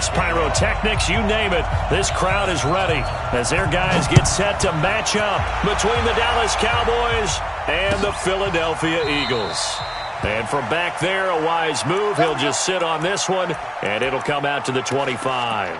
fireworks, pyrotechnics, you name it. This crowd is ready as their guys get set to match up between the Dallas Cowboys and the Philadelphia Eagles. And from back there, a wise move. He'll just sit on this one, and it'll come out to the 25.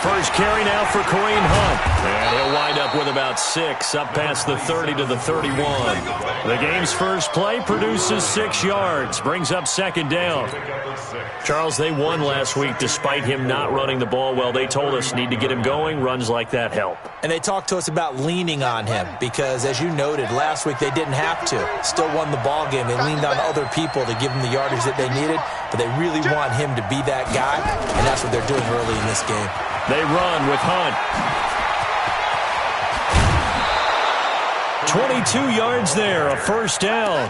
First carry now for Kareem Hunt. And he'll wind up with about 6, up past the 30 to the 31. The game's first play produces 6 yards, brings up second down. Charles, they won last week despite him not running the ball well. They told us need to get him going. Runs like that help. And they talked to us about leaning on him because, as you noted, last week they didn't have to. Still won the ball game. They leaned on other people to give them the yardage that they needed, but they really want him to be that guy, and that's what they're doing early in this game. They run with Hunt. 22 yards there, a first down.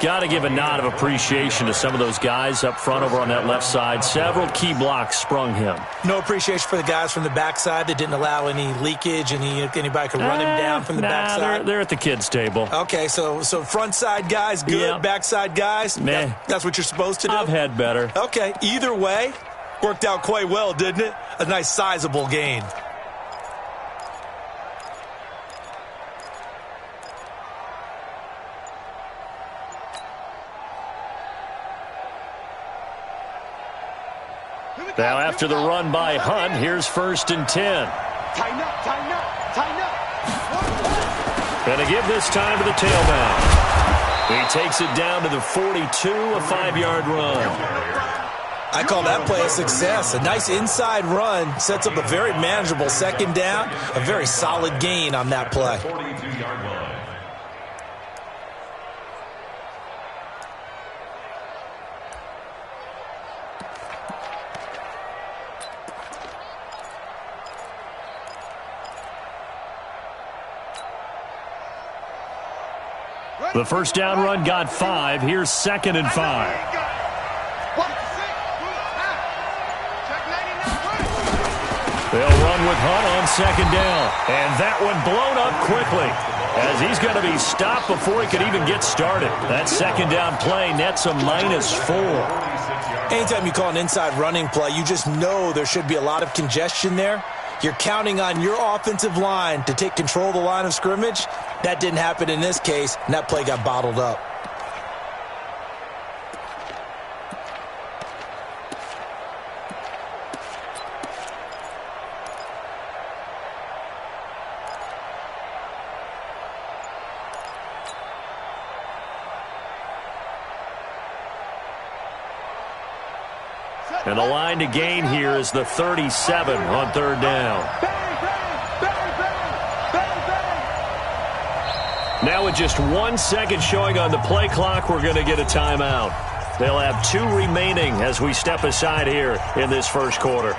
Got to give a nod of appreciation to some of those guys up front over on that left side. Several key blocks sprung him. No appreciation for the guys from the backside that didn't allow any leakage, and anybody could run him down from the backside. They're at the kids' table. Okay, so front side guys good, yep. Backside guys, that's what you're supposed to do? I've had better. Okay, either way, worked out quite well, didn't it? A nice sizable gain. Now after the run by Hunt, here's 1st and 10. Tighten up, tighten up, tighten up. Going to give this time to the tailback. He takes it down to the 42, a 5-yard run. I call that play a success. A nice inside run sets up a very manageable second down, a very solid gain on that play. The first down run got 5. Here's 2nd and 5. They'll run with Hunt on 2nd down. And that one blown up quickly as he's going to be stopped before he could even get started. That 2nd down play nets a -4. Anytime you call an inside running play, you just know there should be a lot of congestion there. You're counting on your offensive line to take control of the line of scrimmage. That didn't happen in this case, and that play got bottled up. And the line to gain here is the 37 on 3rd down. Now with just 1 second showing on the play clock, we're going to get a timeout. They'll have 2 remaining as we step aside here in this first quarter.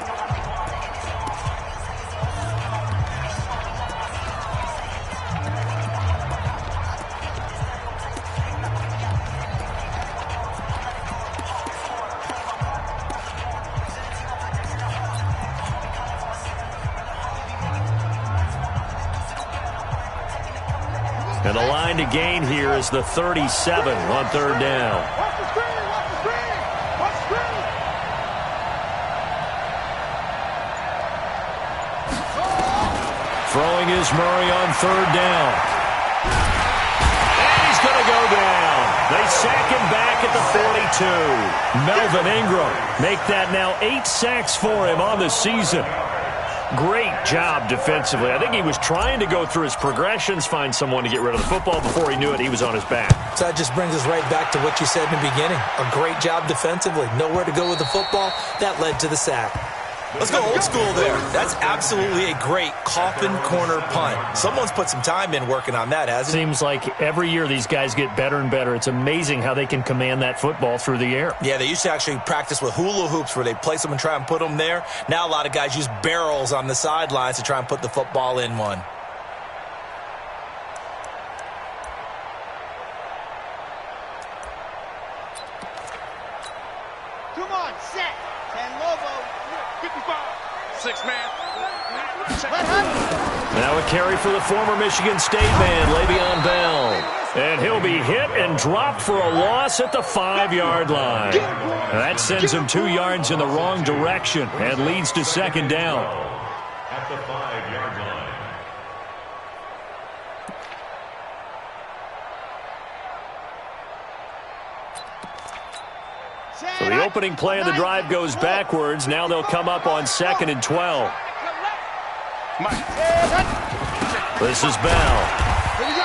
And the line to gain here is the 37 on 3rd down. Throwing is Murray on 3rd down. And he's going to go down. They sack him back at the 42. Melvin Ingram make that now 8 sacks for him on the season. Great job defensively. I think he was trying to go through his progressions, find someone to get rid of the football. Before he knew it, he was on his back. So that just brings us right back to what you said in the beginning. A great job defensively. Nowhere to go with the football. That led to the sack. Let's go old school there. That's absolutely a great coffin corner punt. Someone's put some time in working on that, hasn't it? Seems like every year these guys get better and better. It's amazing how they can command that football through the air. Yeah, they used to actually practice with hula hoops where they place them and try and put them there. Now a lot of guys use barrels on the sidelines to try and put the football in one. set. 10 Lobo. 55. 6 man. Now a carry for the former Michigan State man, Le'Veon Bell. And he'll be hit and dropped for a loss at the 5-yard line. That sends him 2 yards in the wrong direction and leads to second down. At the 5-yard line. So the opening play of the drive goes backwards. Now they'll come up on 2nd and 12. This is Bell.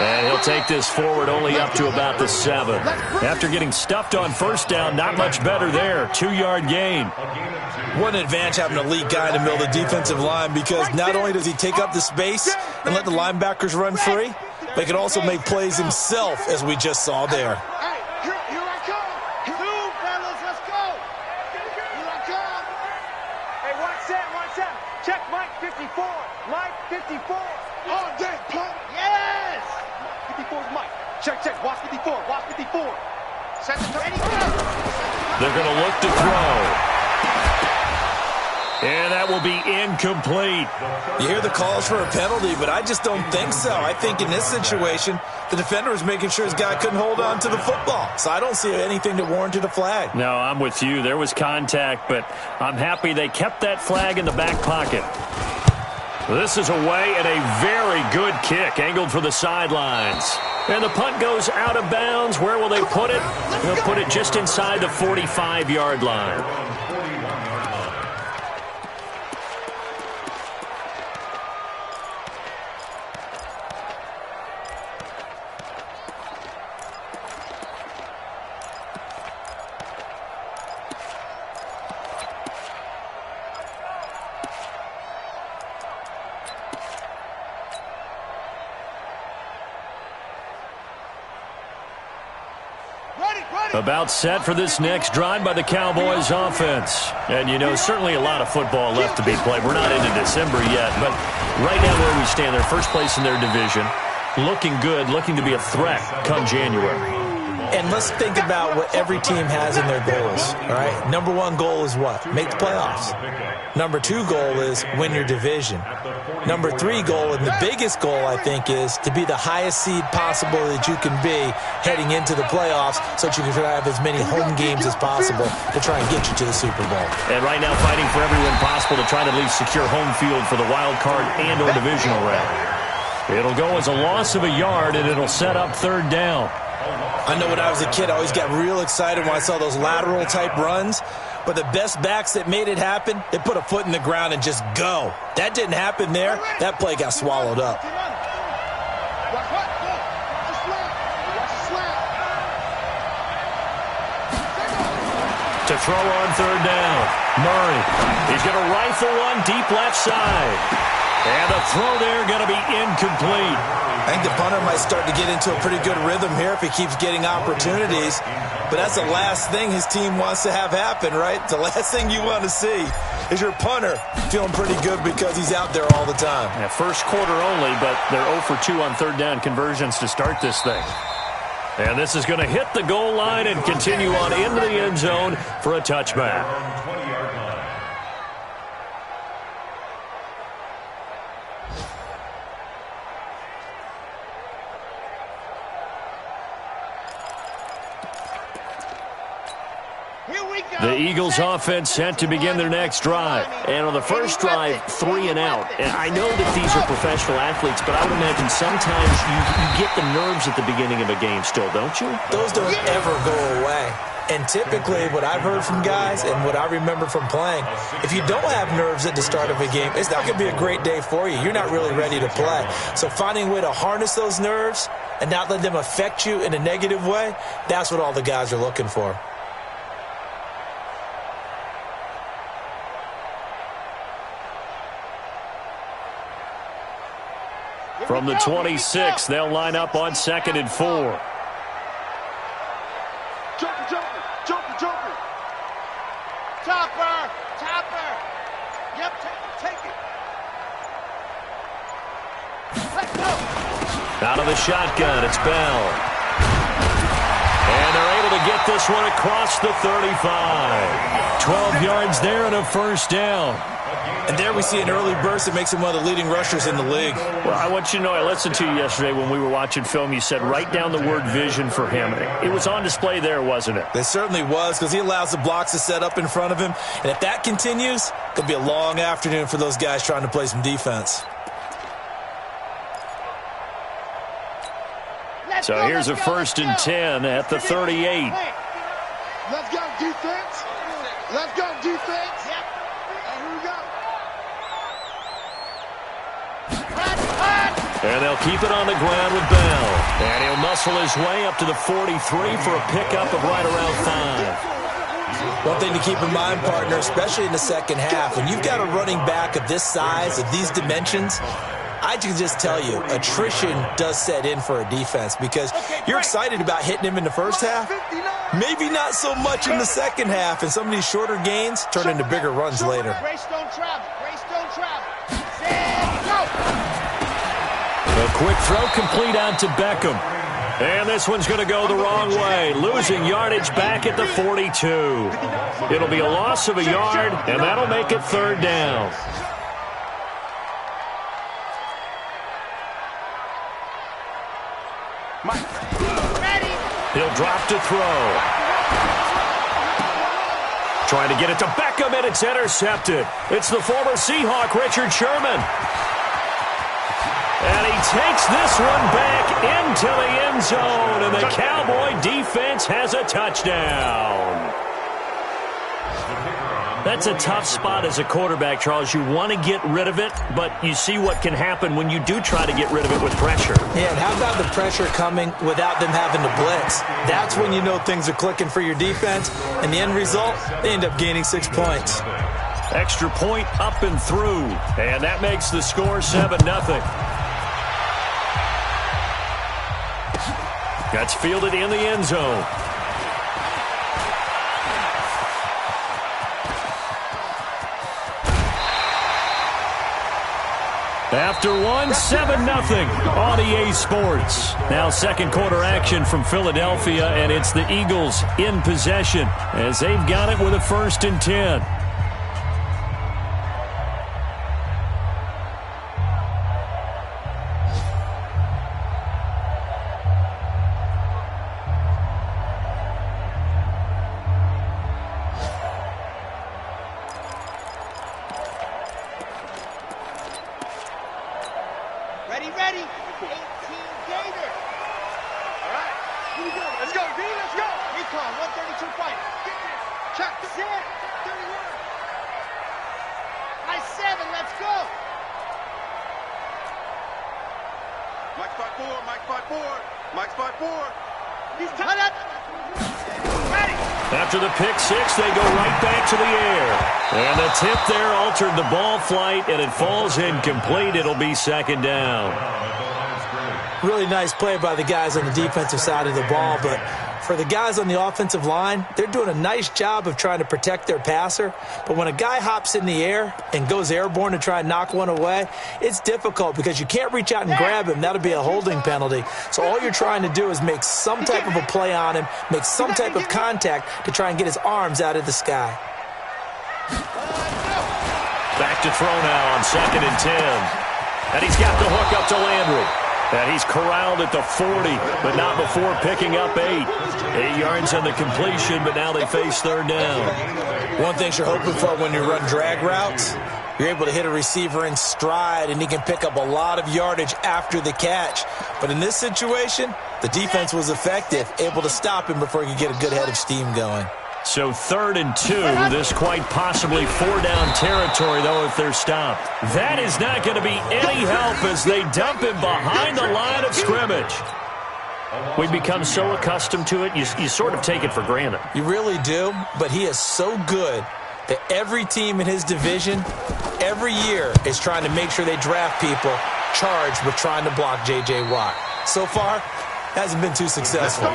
And he'll take this forward only up to about the 7. After getting stuffed on first down, not much better there. 2-yard gain. What an advantage having a elite guy in the middle of the defensive line, because not only does he take up the space and let the linebackers run free, but he can also make plays himself, as we just saw there. Here I come. 2 fellas, let's go. Here I come. Hey, one set. Check Mike 54. Mike 54. All day, pump. Yes. 54 is Mike. Check. Watch 54. Watch 54. Set the ready, go. They're going to look to throw. And that will be incomplete. You hear the calls for a penalty, but I just don't think so. I think in this situation, the defender was making sure his guy couldn't hold on to the football. So I don't see anything that warranted a flag. No, I'm with you. There was contact, but I'm happy they kept that flag in the back pocket. This is away and a very good kick, angled for the sidelines. And the punt goes out of bounds. Where will they put it? They'll put it just inside the 45-yard line. About set for this next drive by the Cowboys offense. And, you know, certainly a lot of football left to be played. We're not into December yet, but right now where we stand, they're first place in their division. Looking good, looking to be a threat come January. And let's think about what every team has in their goals, all right? Number 1 goal is what? Make the playoffs. Number 2 goal is win your division. Number 3 goal, and the biggest goal, I think, is to be the highest seed possible that you can be heading into the playoffs, so that you can have as many home games as possible to try and get you to the Super Bowl. And right now fighting for every win possible to try to at least secure home field for the wild card and or divisional round. It'll go as a loss of a yard, and it'll set up 3rd down. I know when I was a kid, I always got real excited when I saw those lateral-type runs. But the best backs that made it happen, they put a foot in the ground and just go. That didn't happen there. That play got swallowed up. To throw on 3rd down. Murray. He's going to rifle one deep left side. And the throw there going to be incomplete. I think the punter might start to get into a pretty good rhythm here if he keeps getting opportunities. But that's the last thing his team wants to have happen, right? The last thing you want to see is your punter feeling pretty good because he's out there all the time. Yeah, first quarter only, but they're 0 for 2 on 3rd down conversions to start this thing. And this is going to hit the goal line and continue on into the end zone for a touchback. The Eagles offense set to begin their next drive. And on the first drive, 3 and out. And I know that these are professional athletes, but I would imagine sometimes you get the nerves at the beginning of a game still, don't you? Those don't ever go away. And typically what I've heard from guys and what I remember from playing, if you don't have nerves at the start of a game, it's not going to be a great day for you. You're not really ready to play. So finding a way to harness those nerves and not let them affect you in a negative way, that's what all the guys are looking for. From the 26, they'll line up on 2nd and 4. Jumper. Topper. Yep, take it. Let's go. Out of the shotgun, it's Bell. And they're able to get this one across the 35. 12 yards there and a first down. And there we see an early burst that makes him one of the leading rushers in the league. Well, I want you to know, I listened to you yesterday when we were watching film. You said write down the word vision for him. It was on display there, wasn't it? It certainly was, because he allows the blocks to set up in front of him. And if that continues, it could be a long afternoon for those guys trying to play some defense. So here's a first and 10 at the 38. Let's go, defense. Let's go, defense. And here we go. And they'll keep it on the ground with Bell. And he'll muscle his way up to the 43 for a pickup of right around 5. One thing to keep in mind, partner, especially in the second half, when you've got a running back of this size, of these dimensions, I can just tell you, attrition does set in for a defense, because you're excited about hitting him in the first half, maybe not so much in the second half, and some of these shorter gains turn into bigger runs later. Grace don't travel. Grace don't travel. Set, go. A quick throw complete out to Beckham. And this one's going to go the wrong way, losing yardage back at the 42. It'll be a loss of a yard, and that'll make it third down. He'll drop to throw. Trying to get it to Beckham, and it's intercepted. It's the former Seahawk, Richard Sherman. And he takes this one back into the end zone, and the Cowboy defense has a touchdown. That's a tough spot as a quarterback, Charles. You want to get rid of it, but you see what can happen when you do try to get rid of it with pressure. Yeah, and how about the pressure coming without them having to blitz? That's when you know things are clicking for your defense, and the end result, they end up gaining 6 points. Extra point up and through, and that makes the score 7-0. That's fielded in the end zone. After one, 7-0 on EA Sports. Now second quarter action from Philadelphia, and it's the Eagles in possession as they've got it with a first and 10. Ready? 18 Gator. All right. Here we go. Let's go, D. Let's go. Recon, 132 fight. Check. Set. 31. Nice 7. Let's go. Mike 5-4. Mike 5-4. Mike 5-4. He's tied up. Ready. After the pick six, they go right back to the air. And the tip there altered the ball flight, and it falls incomplete. It'll be second down. Really nice play by the guys on the defensive side of the ball, but for the guys on the offensive line, they're doing a nice job of trying to protect their passer. But when a guy hops in the air and goes airborne to try and knock one away, it's difficult because you can't reach out and grab him. That'll be a holding penalty. So all you're trying to do is make some type of a play on him, make some type of contact to try and get his arms out of the sky. Back to throw now on second and 10. And he's got the hook up to Landry. And he's corralled at the 40, but not before picking up 8. 8 yards on the completion, but now they face third down. One thing you're hoping for when you run drag routes, you're able to hit a receiver in stride, and he can pick up a lot of yardage after the catch. But in this situation, the defense was effective, able to stop him before he could get a good head of steam going. So 3rd and 2, this quite possibly 4-down territory, though, if they're stopped. That is not going to be any help as they dump him behind the line of scrimmage. We become so accustomed to it, you sort of take it for granted. You really do, but he is so good that every team in his division, every year, is trying to make sure they draft people charged with trying to block J.J. Watt. So far, hasn't been too successful.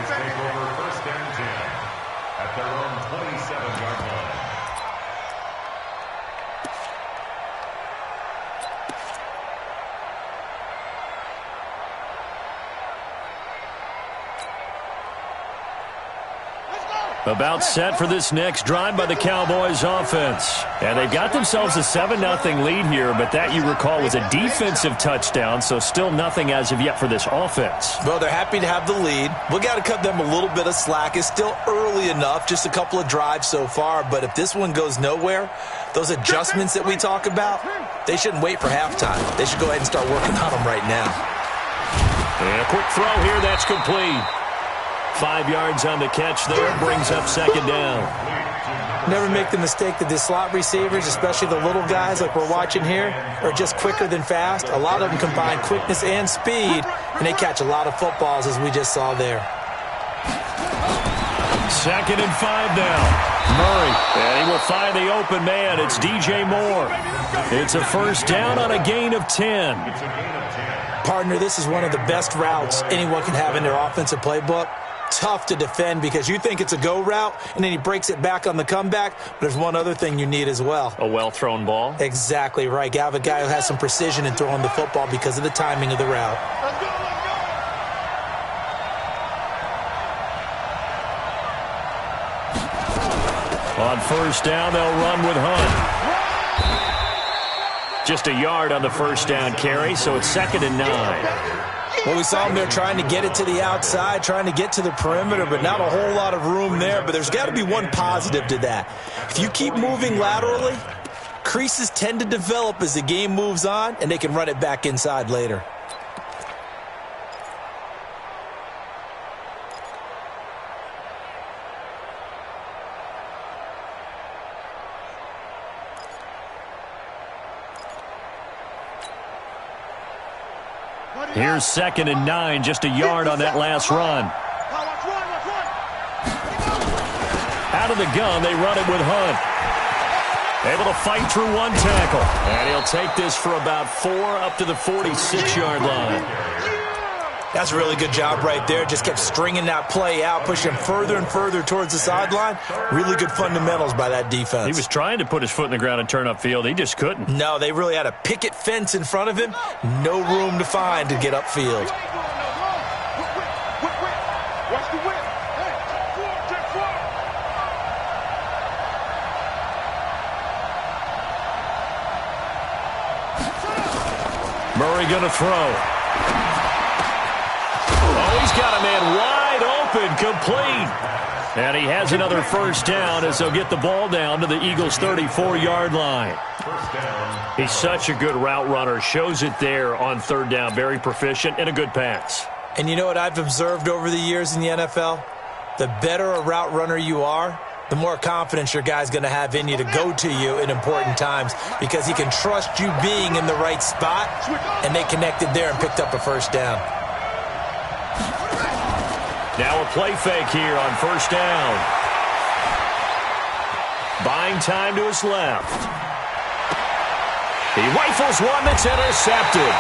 About set for this next drive by the Cowboys offense. And they've got themselves a 7-0 lead here, but that, you recall, was a defensive touchdown, so still nothing as of yet for this offense. Well, they're happy to have the lead. We got to cut them a little bit of slack. It's still early enough, just a couple of drives so far, but if this one goes nowhere, those adjustments that we talk about, they shouldn't wait for halftime. They should go ahead and start working on them right now. And a quick throw here, that's complete. 5 yards on the catch there, brings up second down. Never make the mistake that the slot receivers, especially the little guys like we're watching here, are just quicker than fast. A lot of them combine quickness and speed, and they catch a lot of footballs, as we just saw there. 2nd and 5 now. Murray, and he will find the open man. It's DJ Moore. It's a first down on a gain of 10. Partner, this is one of the best routes anyone can have in their offensive playbook. Tough to defend because you think it's a go route, and then he breaks it back on the comeback. But there's one other thing you need as well. A well-thrown ball? Exactly right. You have a guy who has some precision in throwing the football because of the timing of the route. Let's go, let's go. On first down, they'll run with Hunt. Just a yard on the first down carry, so it's 2nd and 9. Well, we saw him there trying to get it to the outside, trying to get to the perimeter, but not a whole lot of room there. But there's got to be one positive to that. If you keep moving laterally, creases tend to develop as the game moves on, and they can run it back inside later. Here's 2nd and 9, just a yard on that last run. Out of the gun, they run it with Hunt. Able to fight through one tackle. And he'll take this for about 4 up to the 46-yard line. That's a really good job right there. Just kept stringing that play out, pushing further and further towards the sideline. Really good fundamentals by that defense. He was trying to put his foot in the ground and turn upfield. He just couldn't. No, they really had a picket fence in front of him. No room to find to get upfield. Watch the whip. Check four. Murray going to throw. Oh, he's got a man wide open, complete. And he has another first down as they'll get the ball down to the Eagles' 34-yard line. He's such a good route runner. Shows it there on 3rd down. Very proficient and a good pass. And you know what I've observed over the years in the NFL? The better a route runner you are, the more confidence your guy's going to have in you to go to you in important times because he can trust you being in the right spot, and they connected there and picked up a first down. Now a play fake here on first down. Buying time to his left. He rifles one that's intercepted.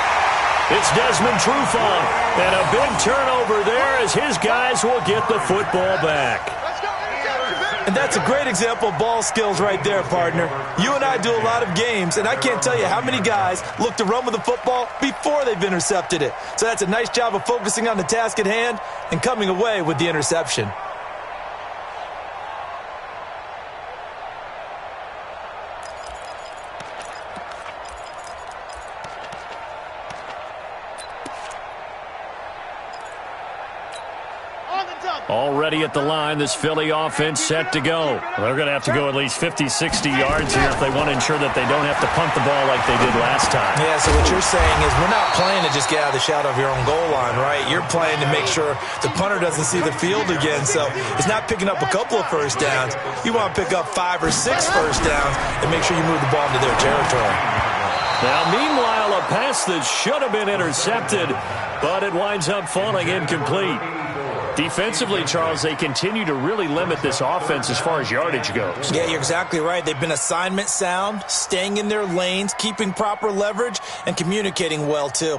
It's Desmond Trufant. And a big turnover there as his guys will get the football back. And that's a great example of ball skills right there, partner. You and I do a lot of games, and I can't tell you how many guys look to run with the football before they've intercepted it. So that's a nice job of focusing on the task at hand and coming away with the interception. Already at the line, this Philly offense set to go. They're going to have to go at least 50, 60 yards here if they want to ensure that they don't have to punt the ball like they did last time. Yeah, so what you're saying is we're not playing to just get out of the shadow of your own goal line, right? You're playing to make sure the punter doesn't see the field again. So it's not picking up a couple of first downs. You want to pick up 5 or 6 first downs and make sure you move the ball into their territory. Now, meanwhile, a pass that should have been intercepted, but it winds up falling incomplete. Defensively, Charles, they continue to really limit this offense as far as yardage goes. Yeah, you're exactly right. They've been assignment sound, staying in their lanes, keeping proper leverage, and communicating well, too.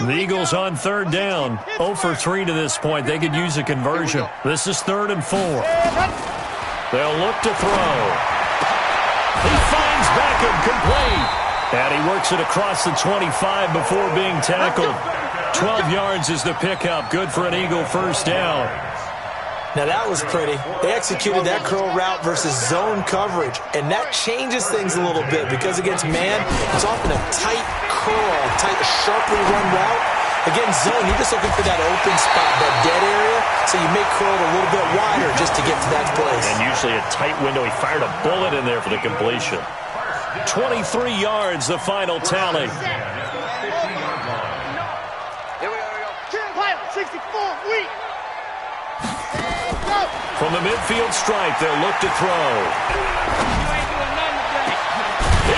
The Eagles on 3rd down, 0 for 3 to this point. They could use a conversion. This is 3rd and 4. They'll look to throw. He finds Beckham complete. And he works it across the 25 before being tackled. 12 yards is the pickup. Good for an Eagle first down. Now that was pretty. They executed that curl route versus zone coverage, and that changes things a little bit because against man, it's often a tight curl, sharply run route. Against zone, you're just looking for that open spot, that dead area, so you make curl a little bit wider just to get to that place. And usually a tight window. He fired a bullet in there for the completion. 23 yards, the final tally. Here we go. Pilot 64, weak. From the midfield stripe, they'll look to throw.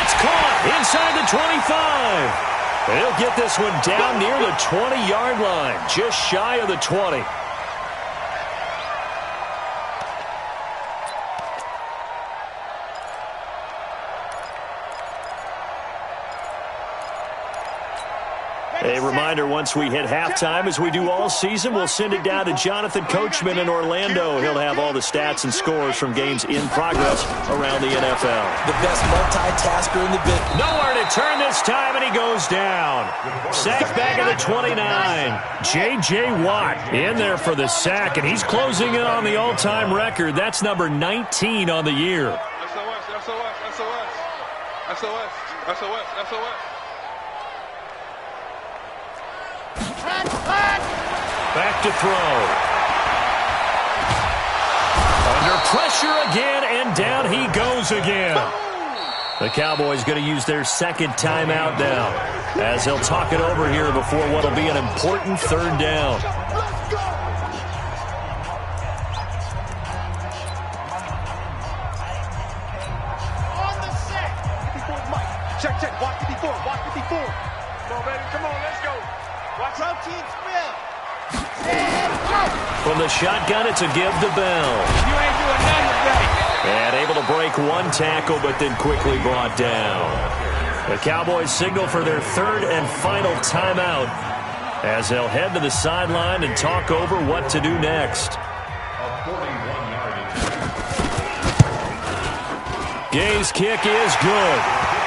It's caught inside the 25. They'll get this one down near the 20-yard line, just shy of the 20. A reminder, once we hit halftime, as we do all season, we'll send it down to Jonathan Coachman in Orlando. He'll have all the stats and scores from games in progress around the NFL. The best multitasker in the business. Nowhere to turn this time, and he goes down. Sacked back at the 29. J.J. Watt in there for the sack, and he's closing in on the all-time record. That's number 19 on the year. SOS. Back to throw. Under pressure again, and down he goes again. The Cowboys going to use their second timeout now, as they'll talk it over here before what will be an important third down. On the set. 54 Mike. Check. Walk 54. Come on, baby. Come on, let's go. Watch protein spill. From the shotgun, it's a give to Bell. You ain't doing nothing today. And able to break one tackle, but then quickly brought down. The Cowboys signal for their third and final timeout, as they'll head to the sideline and talk over what to do next. Gay's kick is good.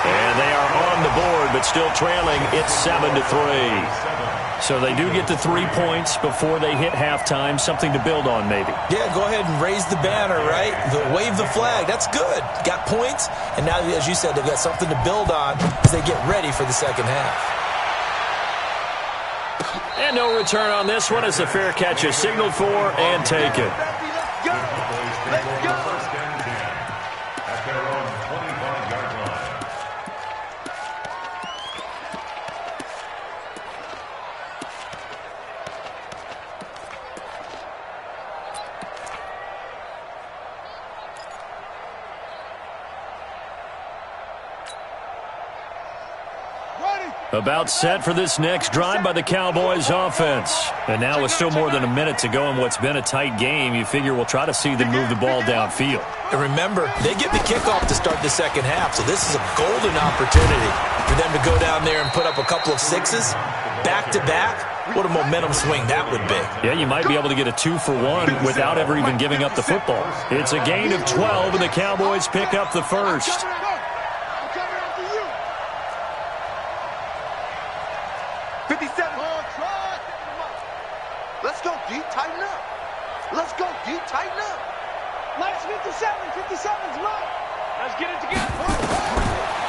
And they are on the board, but still trailing. It's 7-3. So they do get to 3 points before they hit halftime. Something to build on, maybe. Yeah, go ahead and raise the banner, right? Wave the flag. That's good. Got points, and now, as you said, they've got something to build on as they get ready for the second half. And no return on this one as the fair catch is signaled for and taken. Let's go. At their own 25-yard line. About set for this next drive by the Cowboys offense. And now with still more than a minute to go in what's been a tight game, you figure we'll try to see them move the ball downfield. And remember, they get the kickoff to start the second half, so this is a golden opportunity for them to go down there and put up a couple of sixes back-to-back. What a momentum swing that would be. Yeah, you might be able to get a 2-for-1 without ever even giving up the football. It's a gain of 12, and the Cowboys pick up the first. Let's go deep, tighten up. Let's go deep, tighten up. Mike's 57's Mike. Let's get it together.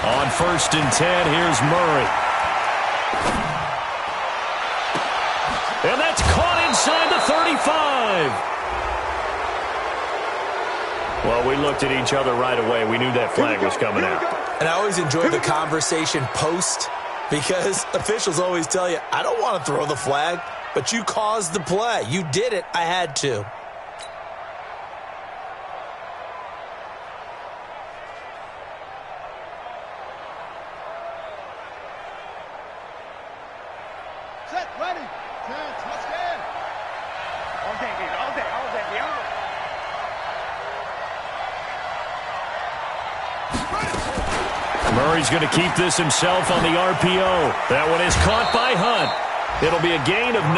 On 1st and 10, here's Murray. And that's caught inside the 35. Well, we looked at each other right away. We knew that flag was coming out. And I always enjoy the conversation post, because officials always tell you, I don't want to throw the flag, but you caused the play. You did it. I had to. Set, ready. Touchdown. All day, dude. All day. Murray's going to keep this himself on the RPO. That one is caught by Hunt. It'll be a gain of 9,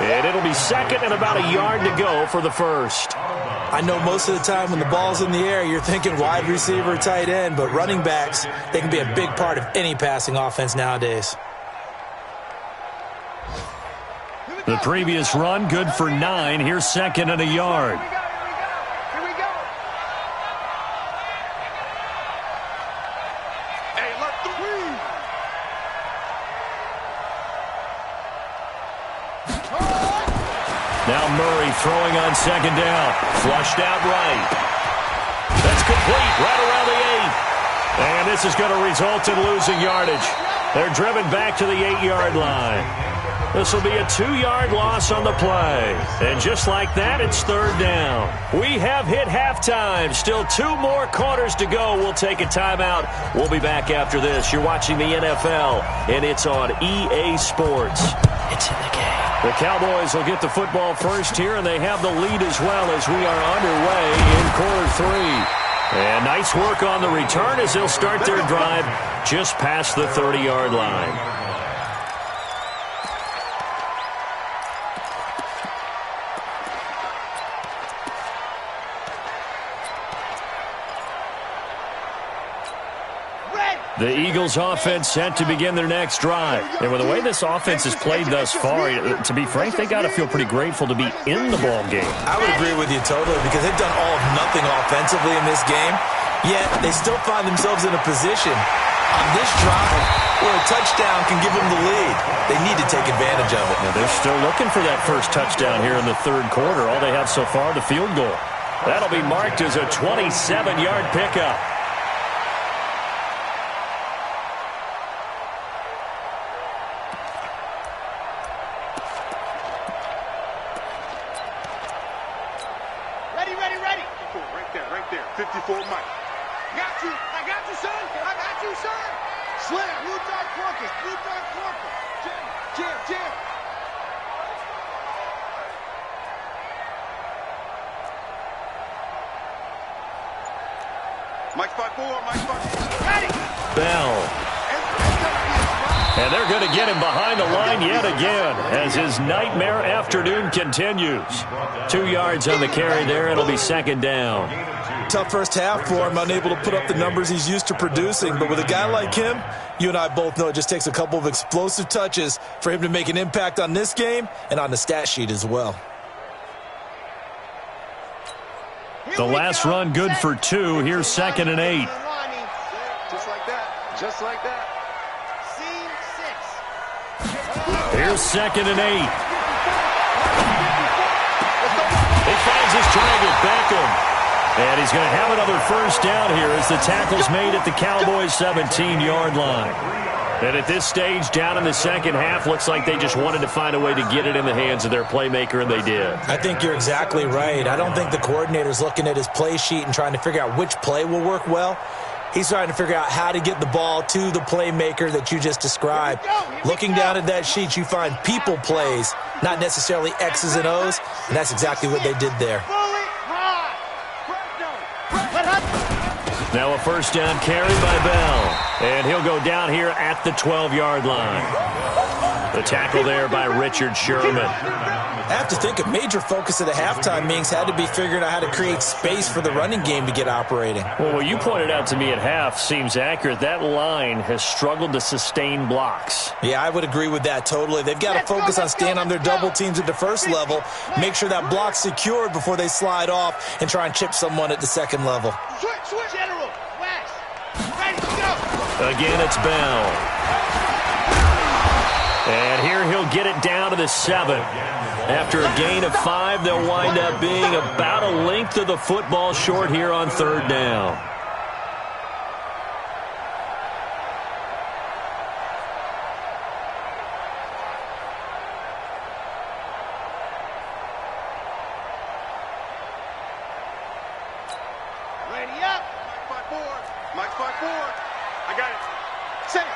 and it'll be second and about a yard to go for the first. I know most of the time when the ball's in the air, you're thinking wide receiver, tight end, but running backs, they can be a big part of any passing offense nowadays. The previous run, good for 9. Here's second and a yard. Here we go. Hey, let the win. Now Murray throwing on second down. Flushed out right. That's complete right around the 8. And this is going to result in losing yardage. They're driven back to the 8-yard line. This will be a 2-yard loss on the play. And just like that, it's third down. We have hit halftime. Still 2 more quarters to go. We'll take a timeout. We'll be back after this. You're watching the NFL, and it's on EA Sports. It's in the game. The Cowboys will get the football first here, and they have the lead as well as we are underway in quarter 3. And nice work on the return as they'll start their drive just past the 30-yard line. The Eagles offense set to begin their next drive. And with the way this offense has played thus far, to be frank, they got to feel pretty grateful to be in the ball game. I would agree with you totally because they've done all of nothing offensively in this game, yet they still find themselves in a position on this drive where a touchdown can give them the lead. They need to take advantage of it. Now they're still looking for that first touchdown here in the third quarter. All they have so far, the field goal. That'll be marked as a 27-yard pickup. Ready. Cool, right there. 54 Mike. I got you, son. Slam, blue dog Corker. Jam. Mike 5-4. Ready. Bell. And they're going to get him behind the line yet again as his nightmare afternoon continues. 2 yards on the carry there. It'll be second down. Tough first half for him, unable to put up the numbers he's used to producing. But with a guy like him, you and I both know it just takes a couple of explosive touches for him to make an impact on this game and on the stat sheet as well. The last run good for 2. Here's second and 8. Just like that. Here's second and 8. He finds his target, Beckham. And he's going to have another first down here as the tackle's made at the Cowboys' 17-yard line. And at this stage, down in the second half, looks like they just wanted to find a way to get it in the hands of their playmaker, and they did. I think you're exactly right. I don't think the coordinator's looking at his play sheet and trying to figure out which play will work well. He's trying to figure out how to get the ball to the playmaker that you just described. Looking down at that sheet, you find people plays, not necessarily X's and O's, and that's exactly what they did there. Now a first down carry by Bell, and he'll go down here at the 12-yard line. The tackle there by Richard Sherman. I have to think a major focus of the halftime meetings had to be figuring out how to create space for the running game to get operating. Well, what you pointed out to me at half seems accurate. That line has struggled to sustain blocks. Yeah, I would agree with that totally. They've got to focus on staying on their double teams at the first level, make sure that block's secured before they slide off and try and chip someone at the second level. Switch, General. West. Ready to go. Again, it's Bell. And here he'll get it down to the 7. After a gain of 5, they'll wind up being about a length of the football short here on third down. Ready up. Mike 5-4. I got it. Say it.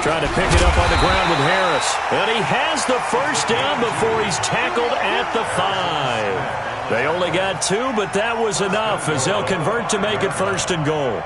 Trying to pick it up on the ground with Harris. And he has the first down before he's tackled at the 5. They only got 2, but that was enough as they'll convert to make it first and goal.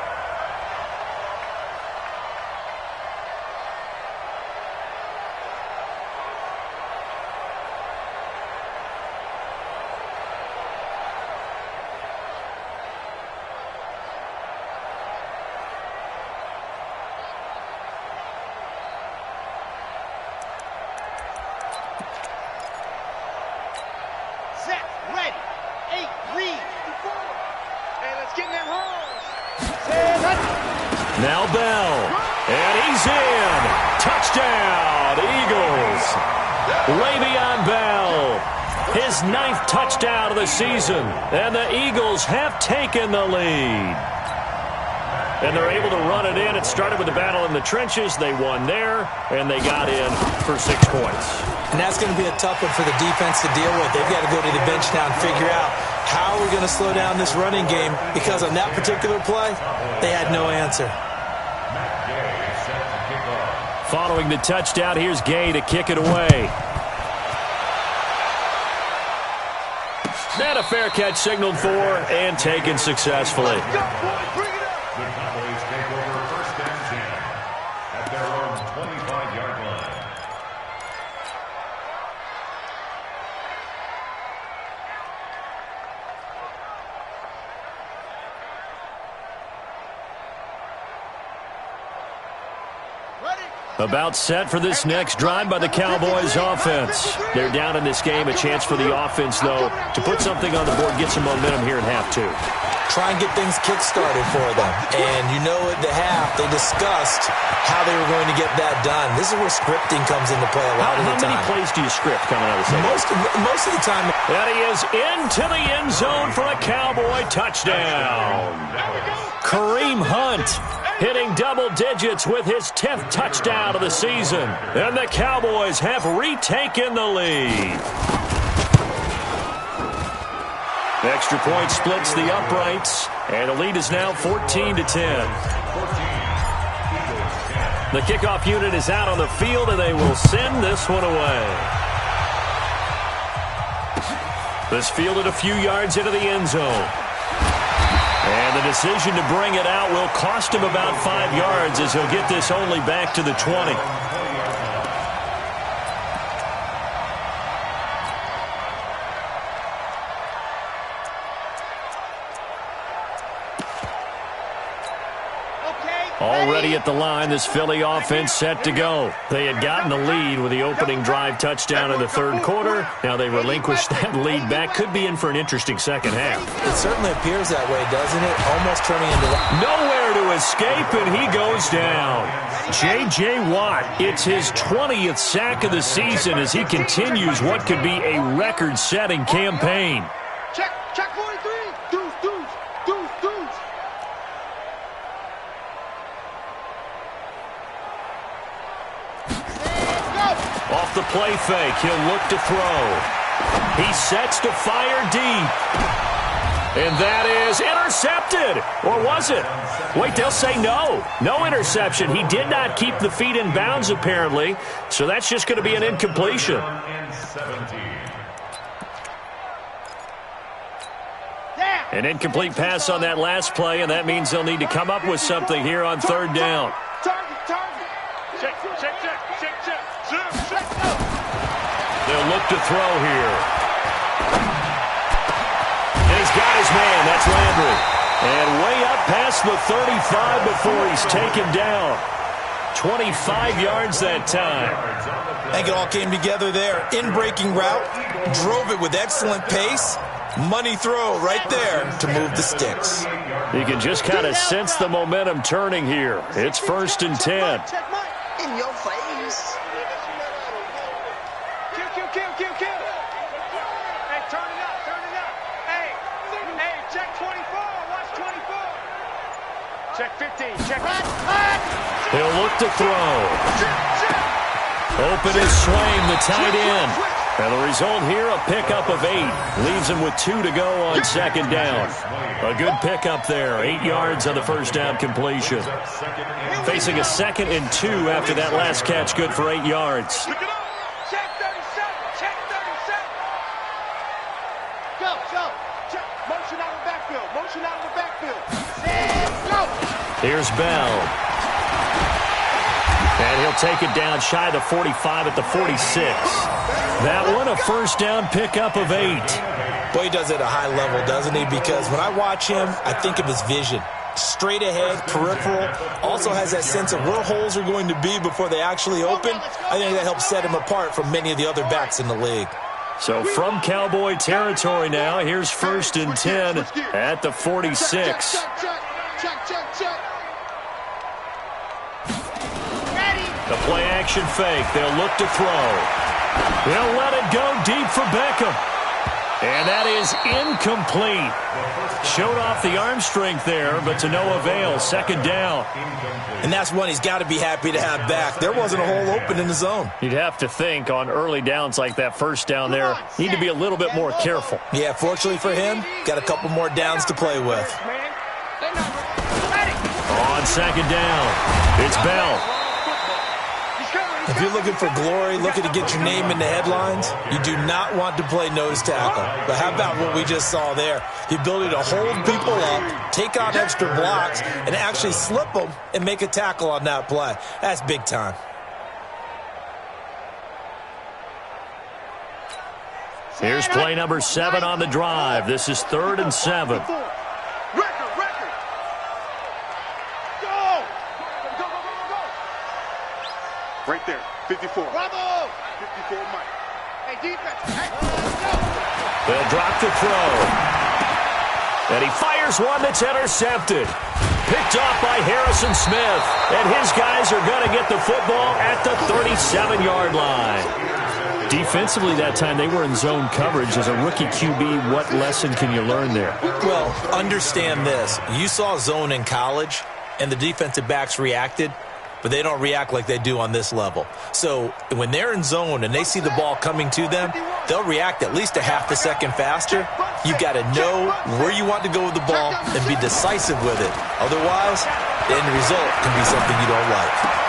getting that home. Now Bell. And he's in. Touchdown, Eagles. Le'Veon Bell. His 9th touchdown of the season. And the Eagles have taken the lead. And they're able to run it in. It started with the battle in the trenches. They won there, and they got in for 6 points. And that's going to be a tough one for the defense to deal with. They've got to go to the bench now and figure out how we're going to slow down this running game, because on that particular play, they had no answer. Following the touchdown, here's Gay to kick it away. And a fair catch signaled for and taken successfully. The Cowboys take over 1st and 10 at their own 25-yard line. About set for this next drive by the Cowboys offense. They're down in this game. A chance for the offense, though, to put something on the board, get some momentum here in half 2. Try and get things kick-started for them. And you know at the half, they discussed how they were going to get that done. This is where scripting comes into play a lot of the time. How many plays do you script coming out of the second? Most of the time. And he is into the end zone for a Cowboy touchdown. Kareem Hunt hitting double digits with his 10th touchdown of the season. And the Cowboys have retaken the lead. The extra point splits the uprights, and the lead is now 14-10. The kickoff unit is out on the field, and they will send this one away. This fielded a few yards into the end zone. And the decision to bring it out will cost him about 5 yards, as he'll get this only back to the 20. Already at the line, this Philly offense set to go. They had gotten the lead with the opening drive touchdown in the 3rd quarter. Now they relinquish that lead back. Could be in for an interesting second half. It certainly appears that way, doesn't it? Almost turning into... Nowhere to escape, and he goes down. J.J. Watt, it's his 20th sack of the season as he continues what could be a record-setting campaign. Check 43. Deuce. Off the play fake, he'll look to throw. He sets to fire deep. And that is intercepted. Or was it? Wait, they'll say no. No interception. He did not keep the feet in bounds, apparently. So that's just going to be an incompletion. An incomplete pass on that last play, and that means they'll need to come up with something here on 3rd down. Check. They'll look to throw here. And he's got his man. That's Landry. And way up past the 35 before he's taken down. 25 yards that time. I think it all came together there. In-breaking route. Drove it with excellent pace. Money throw right there to move the sticks. You can just kind of sense the momentum turning here. It's 1st and 10. In your face. Kill. Hey, turn it up. Hey, check 24. Watch 24. Check 15. Check. He'll look to throw. Open is Swain, the tight end. And the result here, a pickup of 8. Leaves him with 2 to go on 2nd down. A good pickup there. 8 yards on the 1st down completion. Facing a 2nd and 2 after that last catch, good for 8 yards. Check 37. Go. Check. Motion out of the backfield. Go. Here's Bell. And he'll take it down shy of the 45 at the 46. That one, a 1st down pickup of 8. Boy, he does it at a high level, doesn't he? Because when I watch him, I think of his vision. Straight ahead, peripheral. Also has that sense of where holes are going to be before they actually open. I think that helps set him apart from many of the other backs in the league. So from Cowboy territory now, here's 1st and 10 at the 46. Check. The play action fake. They'll look to throw. They'll let it go deep for Beckham. And that is incomplete. Showed off the arm strength there, but to no avail. 2nd down. And that's one he's got to be happy to have back. There wasn't a hole open in the zone. You'd have to think on early downs like that 1st down there, need to be a little bit more careful. Yeah, fortunately for him, got a couple more downs to play with. On 2nd down, it's Bell. If you're looking for glory, looking to get your name in the headlines, you do not want to play nose tackle. But how about what we just saw there? The ability to hold people up, take on extra blocks, and actually slip them and make a tackle on that play. That's big time. Here's play number 7 on the drive. This is 3rd and 7. Record. Go. Right there, 54. Bravo. 54, Mike. Hey, defense. Hey, go. They'll drop the throw. And he fires one that's intercepted. Picked off by Harrison Smith. And his guys are going to get the football at the 37-yard line. Defensively that time, they were in zone coverage. As a rookie QB, what lesson can you learn there? Well, understand this. You saw zone in college, and the defensive backs reacted, but they don't react like they do on this level. So when they're in zone and they see the ball coming to them, they'll react at least a half a second faster. You've got to know where you want to go with the ball and be decisive with it. Otherwise, the end result can be something you don't like.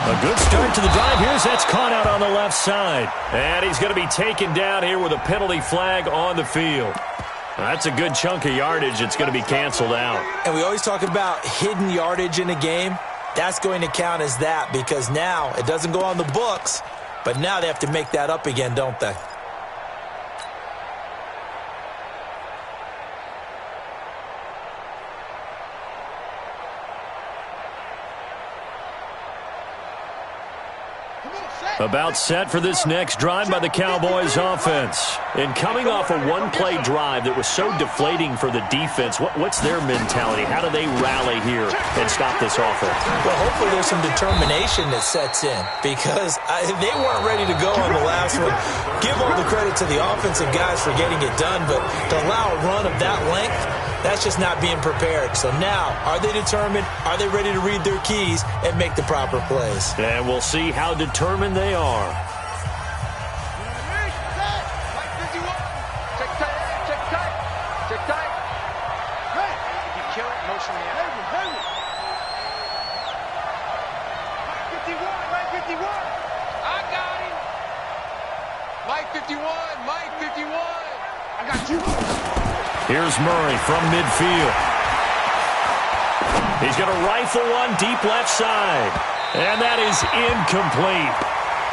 A good start to the drive. That's caught out on the left side. And he's going to be taken down here with a penalty flag on the field. That's a good chunk of yardage. It's going to be canceled out. And we always talk about hidden yardage in a game. That's going to count as that because now it doesn't go on the books, but now they have to make that up again, don't they? About set for this next drive by the Cowboys offense. And coming off a one-play drive that was so deflating for the defense, what's their mentality? How do they rally here and stop this offense? Well, hopefully there's some determination that sets in because they weren't ready to go on the last one. Give all the credit to the offensive guys for getting it done, but to allow a run of that length, that's just not being prepared. So now, are they determined? Are they ready to read their keys and make the proper plays? And we'll see how determined they are. Check tight. Right. If you kill it, motion me out. Mike 51. I got him. Mike 51. I got you. Here's Murray from midfield. He's going to rifle one deep left side. And that is incomplete.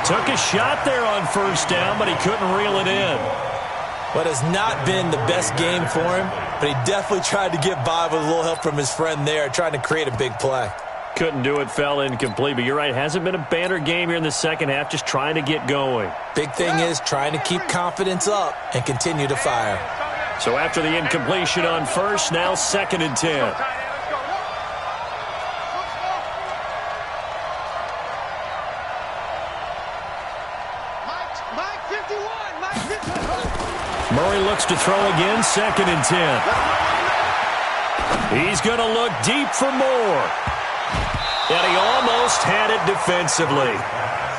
Took a shot there on 1st down, but he couldn't reel it in. What has not been the best game for him, but he definitely tried to get by with a little help from his friend there, trying to create a big play. Couldn't do it, fell incomplete. But you're right, hasn't been a banner game here in the second half, just trying to get going. Big thing is trying to keep confidence up and continue to fire. So after the incompletion on 1st, now 2nd and 10. Murray looks to throw again, 2nd and 10. He's going to look deep for more. And he almost had it defensively.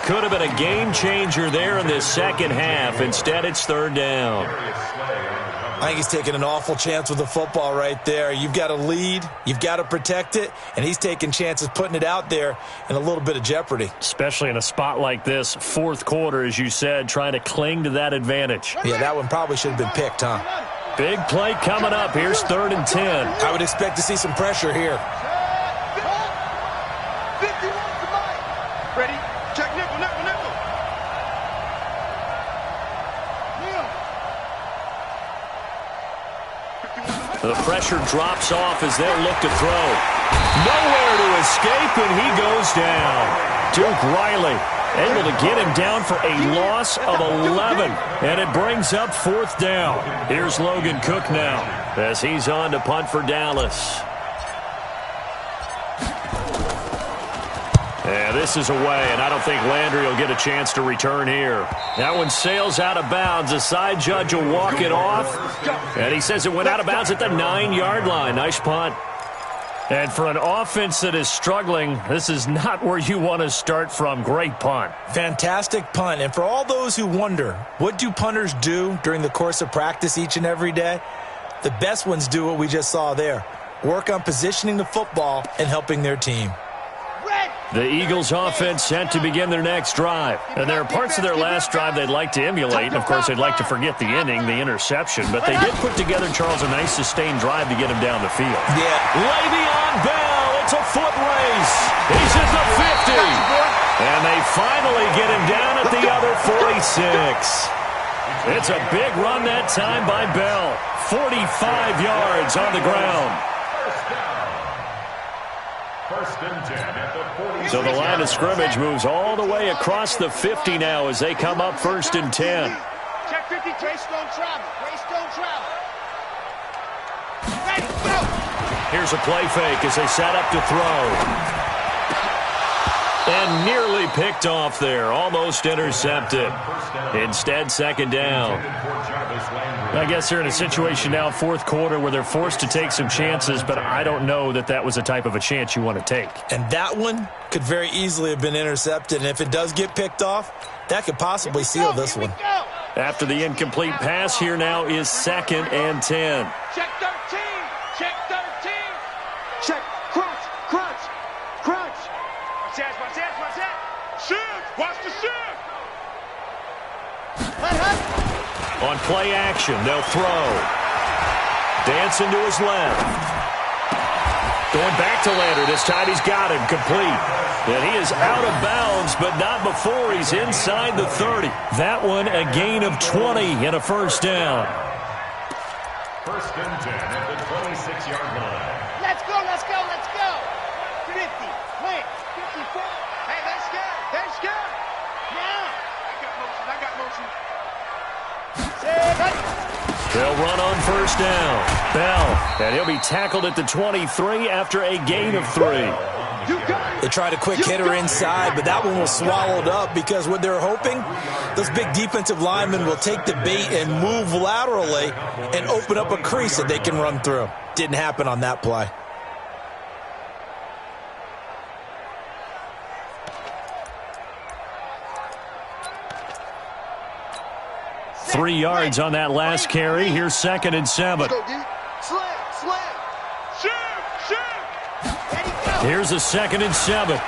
Could have been a game changer there in this second half. Instead, it's 3rd down. I think he's taking an awful chance with the football right there. You've got to lead, you've got to protect it, and he's taking chances putting it out there in a little bit of jeopardy. Especially in a spot like this, 4th quarter, as you said, trying to cling to that advantage. Yeah, that one probably should have been picked, huh? Big play coming up. Here's 3rd and 10. I would expect to see some pressure here. Ready? Check nickel. The pressure drops off as they'll look to throw. Nowhere to escape, and he goes down. Duke Riley able to get him down for a loss of 11, and it brings up 4th down. Here's Logan Cook now as he's on to punt for Dallas. Yeah, this is away, and I don't think Landry will get a chance to return here. That one sails out of bounds. The side judge will walk it off, and he says it went out of bounds at the 9-yard line. Nice punt. And for an offense that is struggling, this is not where you want to start from. Great punt. Fantastic punt. And for all those who wonder, what do punters do during the course of practice each and every day? The best ones do what we just saw there. Work on positioning the football and helping their team. The Eagles offense set to begin their next drive. And there are parts of their last drive they'd like to emulate. And, of course, they'd like to forget the inning, the interception. But they did put together, Charles, a nice sustained drive to get him down the field. Yeah. Le'Veon Bell, it's a foot race. He's at the 50. And they finally get him down at the other 46. It's a big run that time by Bell. 45 yards on the ground. First and 10 at the 40. So the line of scrimmage moves all the way across the 50 now as they come up 1st and 10. Check 50, Greystone travel. Greystone travel. Ready, go! Here's a play fake as they set up to throw. And nearly picked off there. Almost intercepted. Instead, 2nd down. I guess they're in a situation now, 4th quarter, where they're forced to take some chances, but I don't know that that was the type of a chance you want to take. And that one could very easily have been intercepted. And if it does get picked off, that could possibly seal this one. After the incomplete pass, here now is 2nd and 10. Check 13. Check 13. Check. Crunch. Crunch. Crunch. Watch that. Watch that. Watch that. Shoot. Watch the shoot. On play action, they'll throw. Dancing to his left. Going back to Lander. This time he's got him complete. And he is out of bounds, but not before he's inside the 30. That one a gain of 20 and a 1st down. First and 10 at the 26-yard line. Let's go, let's go, let's go. 50, wait, 54. Hey, that's good, that's good. Now. I got motion. They'll run on 1st down. Bell, and he'll be tackled at the 23 after a gain of 3. They tried a quick hitter inside, but that one was swallowed up because what they're hoping, those big defensive linemen will take the bait and move laterally and open up a crease that they can run through. Didn't happen on that play. Three yards on that last carry. Here's 2nd and 7. Here's a 2nd and 7.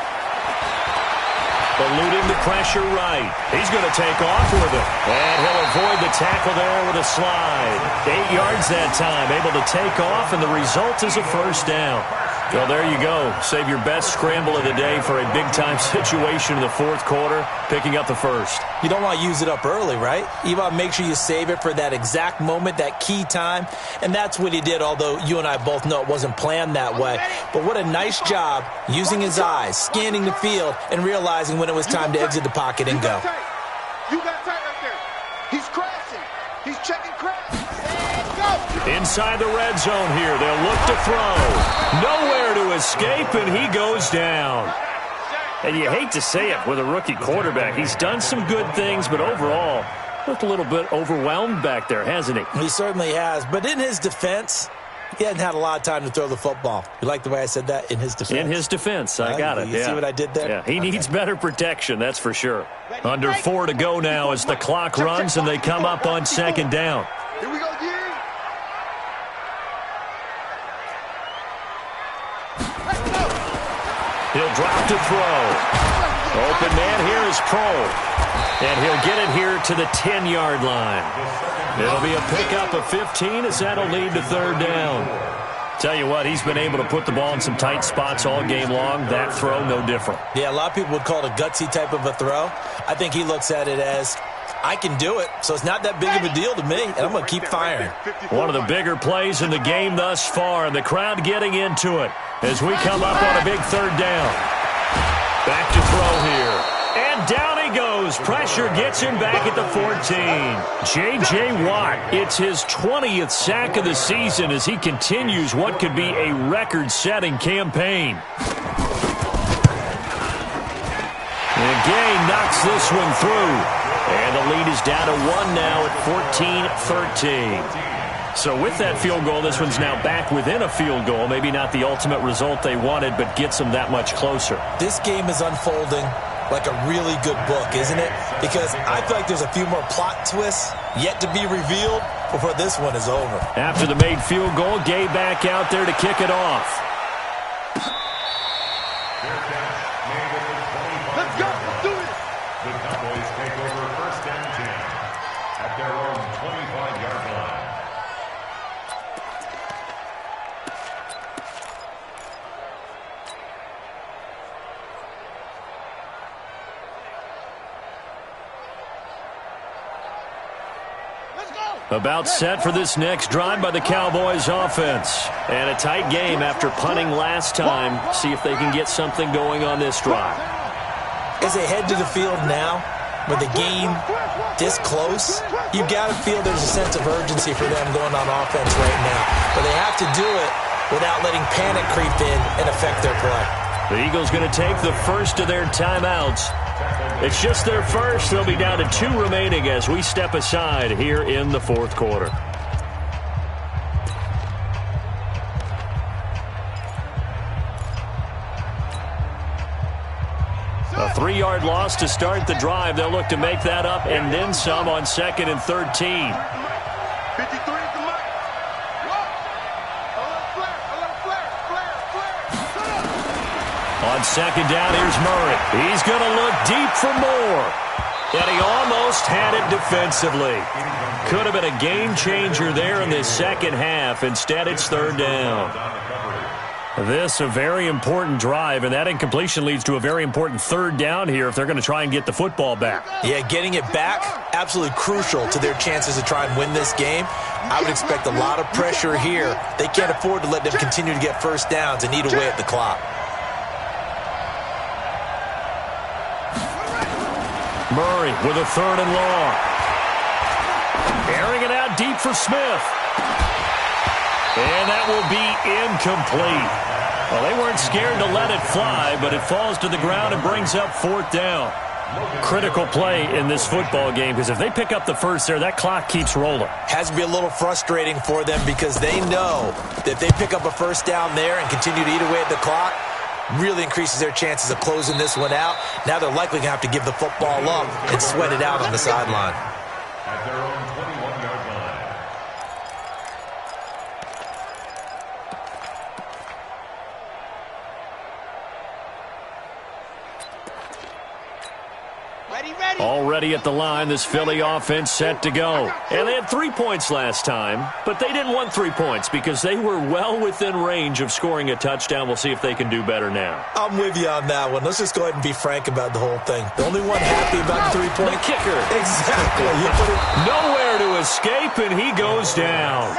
Eluding the pressure right. He's going to take off with it. And he'll avoid the tackle there with a slide. 8 yards that time. Able to take off, and the result is a 1st down. Well, there you go. Save your best scramble of the day for a big-time situation in the 4th quarter, picking up the 1st. You don't want to use it up early, right? You want to make sure you save it for that exact moment, that key time. And that's what he did, although you and I both know it wasn't planned that way. But what a nice job using his eyes, scanning the field, and realizing when it was time to exit the pocket and go. You got tight right there. He's crashing. He's checking crash. Inside the red zone here. They'll look to throw. Nowhere to escape, and he goes down. And you hate to say it with a rookie quarterback. He's done some good things, but overall, looked a little bit overwhelmed back there, hasn't he? He certainly has. But in his defense, he hadn't had a lot of time to throw the football. You like the way I said that? In his defense. In his defense. I got it. You see what I did there? Yeah, he needs better protection, that's for sure. Under 4 to go now as the clock runs, and they come up on 2nd down. Here we go, G. He'll drop to throw. Open man here is Pro. And he'll get it here to the 10-yard line. It'll be a pickup of 15 as that'll lead to 3rd down. Tell you what, he's been able to put the ball in some tight spots all game long. That throw, no different. Yeah, a lot of people would call it a gutsy type of a throw. I think he looks at it as I can do it, so it's not that big of a deal to me, and I'm going to keep firing. One of the bigger plays in the game thus far, and the crowd getting into it as we come up on a big third down. Back to throw here. And down he goes. Pressure gets him back at the 14. J.J. Watt, it's his 20th sack of the season as he continues what could be a record-setting campaign. And Gay knocks this one through. And the lead is down to 1 now at 14-13. So with that field goal, this one's now back within a field goal. Maybe not the ultimate result they wanted, but gets them that much closer. This game is unfolding like a really good book, isn't it? Because I feel like there's a few more plot twists yet to be revealed before this one is over. After the made field goal, Gay back out there to kick it off. Let's go. Let's do it. The Cowboys take over first and 10 at their own 25-yard line. About set for this next drive by the Cowboys offense. And a tight game after punting last time. See if they can get something going on this drive. As they head to the field now, with the game this close, you got to feel there's a sense of urgency for them going on offense right now. But they have to do it without letting panic creep in and affect their play. The Eagles going to take the first of their timeouts. It's just their first. They'll be down to 2 remaining as we step aside here in the fourth quarter. A 3-yard loss to start the drive. They'll look to make that up and then some on 2nd and 13. 53 is the mark. On 2nd down, here's Murray. He's going to look deep for more. And he almost had it defensively. Could have been a game changer there in this second half. Instead, it's 3rd down. This a very important drive, and that incompletion leads to a very important 3rd down here if they're going to try and get the football back. Yeah, getting it back, absolutely crucial to their chances to try and win this game. I would expect a lot of pressure here. They can't afford to let them continue to get first downs and eat away at the clock. Murray with a 3rd and long. Airing it out deep for Smith. And that will be incomplete. Well, they weren't scared to let it fly, but it falls to the ground and brings up 4th down. Critical play in this football game, because if they pick up the first there, that clock keeps rolling. Has to be a little frustrating for them because they know that if they pick up a first down there and continue to eat away at the clock, really increases their chances of closing this one out. Now they're likely going to have to give the football up and sweat it out on the sideline. At their own 21-yard line. Already at the line, this Philly offense set to go. And they had 3 points last time, but they didn't want 3 points because they were well within range of scoring a touchdown. We'll see if they can do better now. I'm with you on that one. Let's just go ahead and be frank about the whole thing. The only one happy about the 3-point. The kicker. Exactly. You put it nowhere to escape, and he goes down.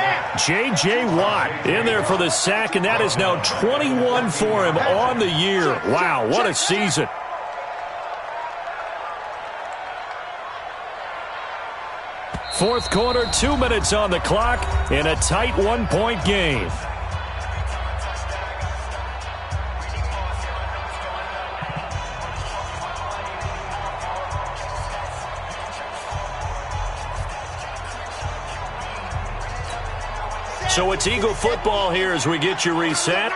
J.J. Watt in there for the sack, and that is now 21 for him on the year. Wow, what a season. Fourth quarter, 2 minutes on the clock in a tight 1-point game. So it's Eagle football here as we get you reset.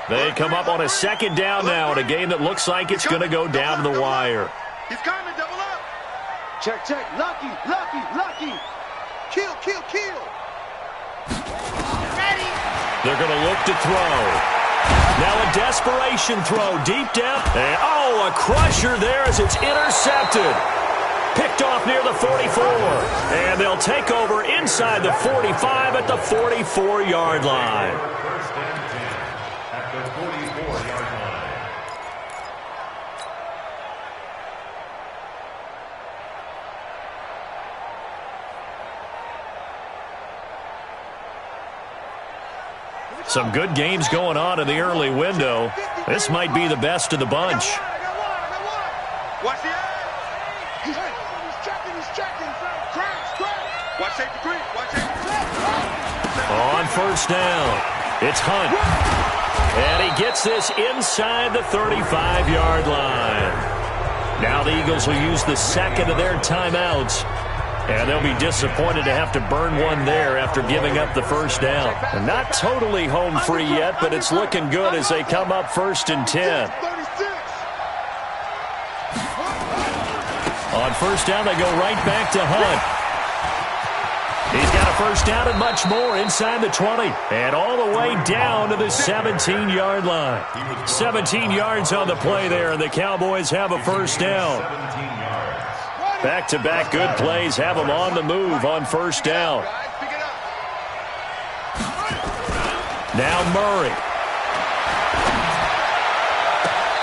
They come up on a 2nd down now in a game that looks like it's going to go down to the wire. He's coming, double up. Check, check. Lucky, lucky, lucky. Kill, kill, kill. Ready. They're going to look to throw. Now a desperation throw deep down. And, a crusher there as it's intercepted. Picked off near the 44. And they'll take over inside the 45 at the 44-yard line. First and 10 at the 44-yard line. Some good games going on in the early window. This might be the best of the bunch. Watch the edge. He's checking. Watch safety green. Watch safety green. On first down, it's Hunt. And he gets this inside the 35-yard line. Now the Eagles will use the second of their timeouts. And they'll be disappointed to have to burn one there after giving up the first down. And not totally home free yet, but it's looking good as they come up 1st and 10. On first down, they go right back to Hunt. He's got a first down and much more inside the 20. And all the way down to the 17-yard line. 17 yards on the play there, and the Cowboys have a first down. Back-to-back good plays have them on the move on first down. Now Murray.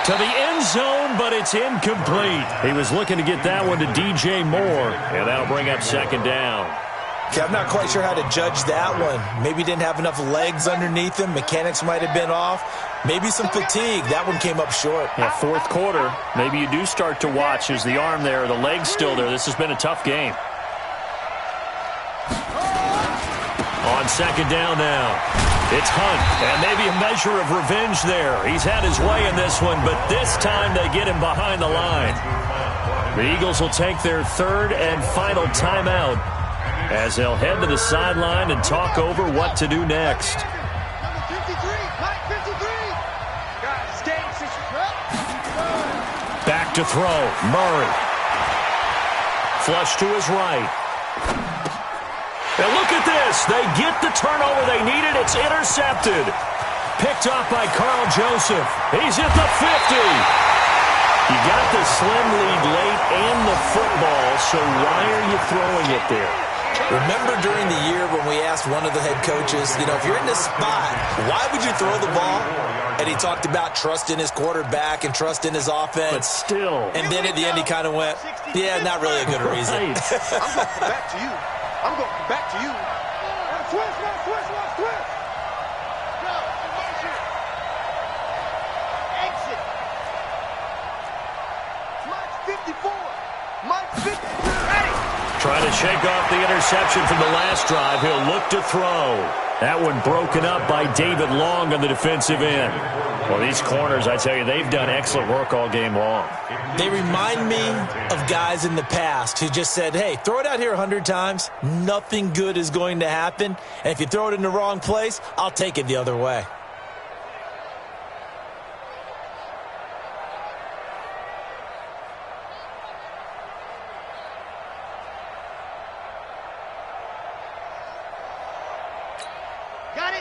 To the end zone, but it's incomplete. He was looking to get that one to DJ Moore, and that'll bring up second down. Okay, I'm not quite sure how to judge that one. Maybe he didn't have enough legs underneath him. Mechanics might have been off. Maybe some fatigue. That one came up short. Yeah, fourth quarter, maybe you do start to watch. Is the arm there, the leg's still there? This has been a tough game. On second down now, it's Hunt, and maybe a measure of revenge there. He's had his way in this one, but this time they get him behind the line. The Eagles will take their third and final timeout as they'll head to the sideline and talk over what to do next. Back to throw, Murray. Flush to his right. And look at this. They get the turnover they needed. It's intercepted. Picked off by Carl Joseph. He's at the 50. You got the slim lead late and the football, so why are you throwing it there? Remember during the year when we asked one of the head coaches, if you're in this spot, why would you throw the ball? And he talked about trust in his quarterback and trust in his offense. But still. And then at the end he kind of went, yeah, not really a good reason. I'm going back to you. I'm going back to you. Twist. Go. Exit. Mike's 54. Mike's 52. Ready. Trying to shake off the interception from the last drive. He'll look to throw. That one broken up by David Long on the defensive end. Well, these corners, I tell you, they've done excellent work all game long. They remind me of guys in the past who just said, hey, throw it out here 100 times. Nothing good is going to happen. And if you throw it in the wrong place, I'll take it the other way.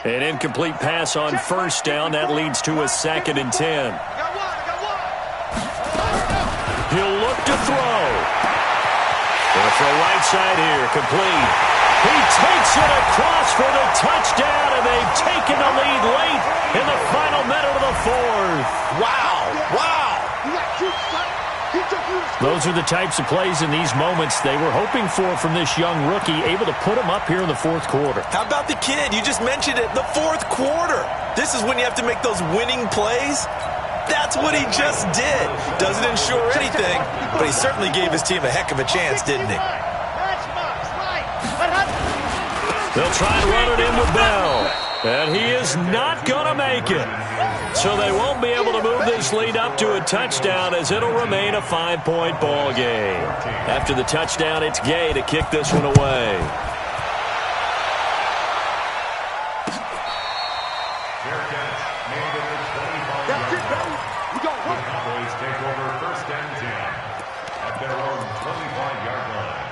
An incomplete pass on first down. That leads to a 2nd and 10. He'll look to throw. They'll throw right side here. Complete. He takes it across for the touchdown, and they've taken the lead late in the final minute of the fourth. Wow. Those are the types of plays in these moments they were hoping for from this young rookie, able to put him up here in the fourth quarter. How about the kid? You just mentioned it, the fourth quarter. This is when you have to make those winning plays. That's what he just did. Doesn't ensure anything, but he certainly gave his team a heck of a chance, didn't he? They'll try and run it in with Bell, and he is not going to make it. So they won't be able to move this lead up to a touchdown as it'll remain a 5-point ball game. After the touchdown, it's Gay to kick this one away. That's it, baby. We got The Cowboys take over 1st and 10 at their own 25-yard line.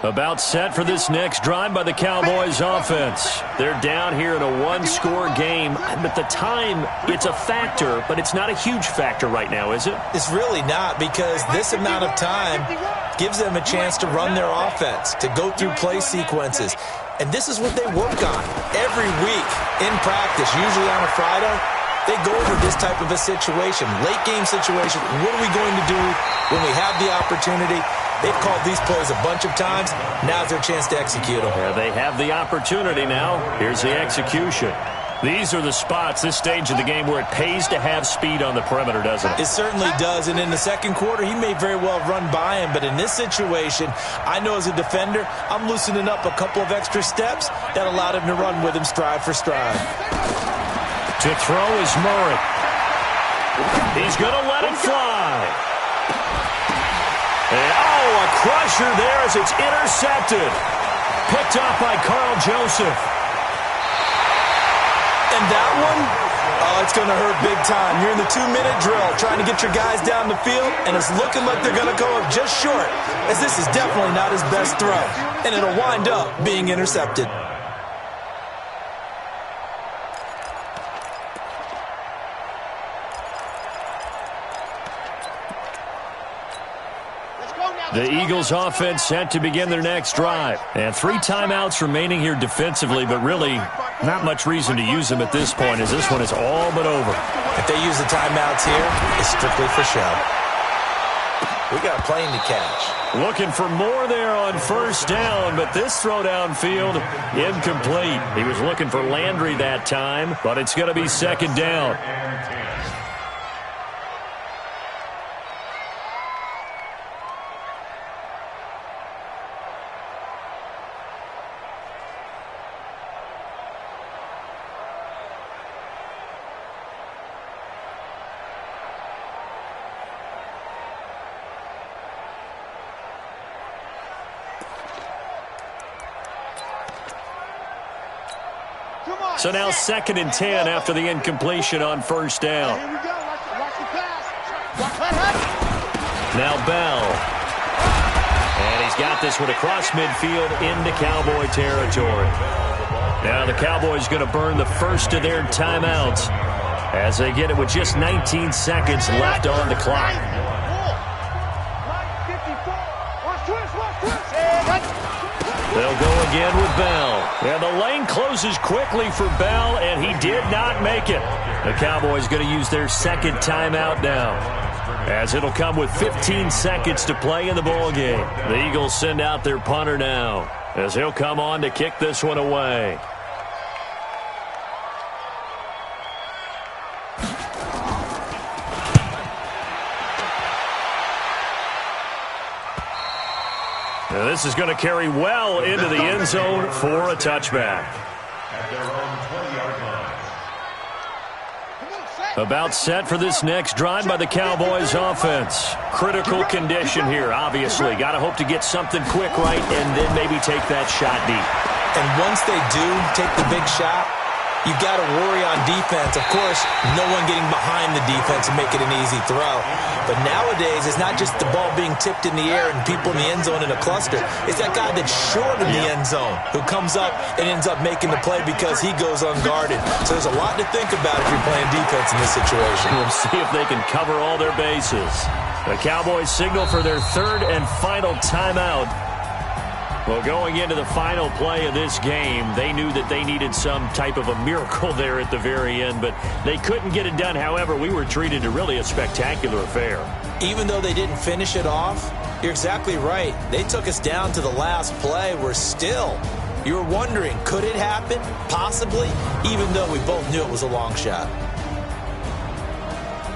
About set for this next drive by the Cowboys offense. They're down here in a one-score game. At the time, it's a factor, but it's not a huge factor right now, is it? It's really not, because this amount of time gives them a chance to run their offense, to go through play sequences. And this is what they work on every week in practice, usually on a Friday. They go over this type of a situation, late game situation. What are we going to do when we have the opportunity? They've called these plays a bunch of times. Now's their chance to execute them. Yeah, they have the opportunity now. Here's the execution. These are the spots, this stage of the game, where it pays to have speed on the perimeter, doesn't it? It certainly does, and in the second quarter, he may very well run by him, but in this situation, I know as a defender, I'm loosening up a couple of extra steps that allowed him to run with him stride for stride. To throw is Murray. He's going to let him fly. And, a crusher there as it's intercepted. Picked off by Carl Joseph. And that one, it's going to hurt big time. You're in the 2-minute drill trying to get your guys down the field, and it's looking like they're going to go up just short, as this is definitely not his best throw. And it'll wind up being intercepted. The Eagles offense set to begin their next drive. And 3 timeouts remaining here defensively, but really not much reason to use them at this point, as this one is all but over. If they use the timeouts here, it's strictly for show. We got a plane to catch. Looking for more there on first down, but this throw downfield, incomplete. He was looking for Landry that time, but it's going to be second down. So now 2nd and 10 after the incompletion on first down. Here we go. Watch the pass. Now Bell. And he's got this one across midfield into Cowboy territory. Now the Cowboys going to burn the first of their timeouts as they get it with just 19 seconds left on the clock. They'll go again with Bell. And the lane closes quickly for Bell, and he did not make it. The Cowboys going to use their second timeout now, as it'll come with 15 seconds to play in the ball game. The Eagles send out their punter now, as he'll come on to kick this one away. Now this is going to carry well into the end zone for a touchback. At their own 20-yard line. About set for this next drive by the Cowboys offense. Critical condition here, obviously. Got to hope to get something quick right and then maybe take that shot deep. And once they do take the big shot, you got to worry on defense. Of course, no one getting behind the defense and make it an easy throw. But nowadays, it's not just the ball being tipped in the air and people in the end zone in a cluster. It's that guy that's short of the end zone who comes up and ends up making the play because he goes unguarded. So there's a lot to think about if you're playing defense in this situation. We'll see if they can cover all their bases. The Cowboys signal for their third and final timeout. Well, going into the final play of this game, they knew that they needed some type of a miracle there at the very end, but they couldn't get it done. However, we were treated to really a spectacular affair. Even though they didn't finish it off, you're exactly right. They took us down to the last play. We're still, you were wondering, could it happen? Possibly, even though we both knew it was a long shot.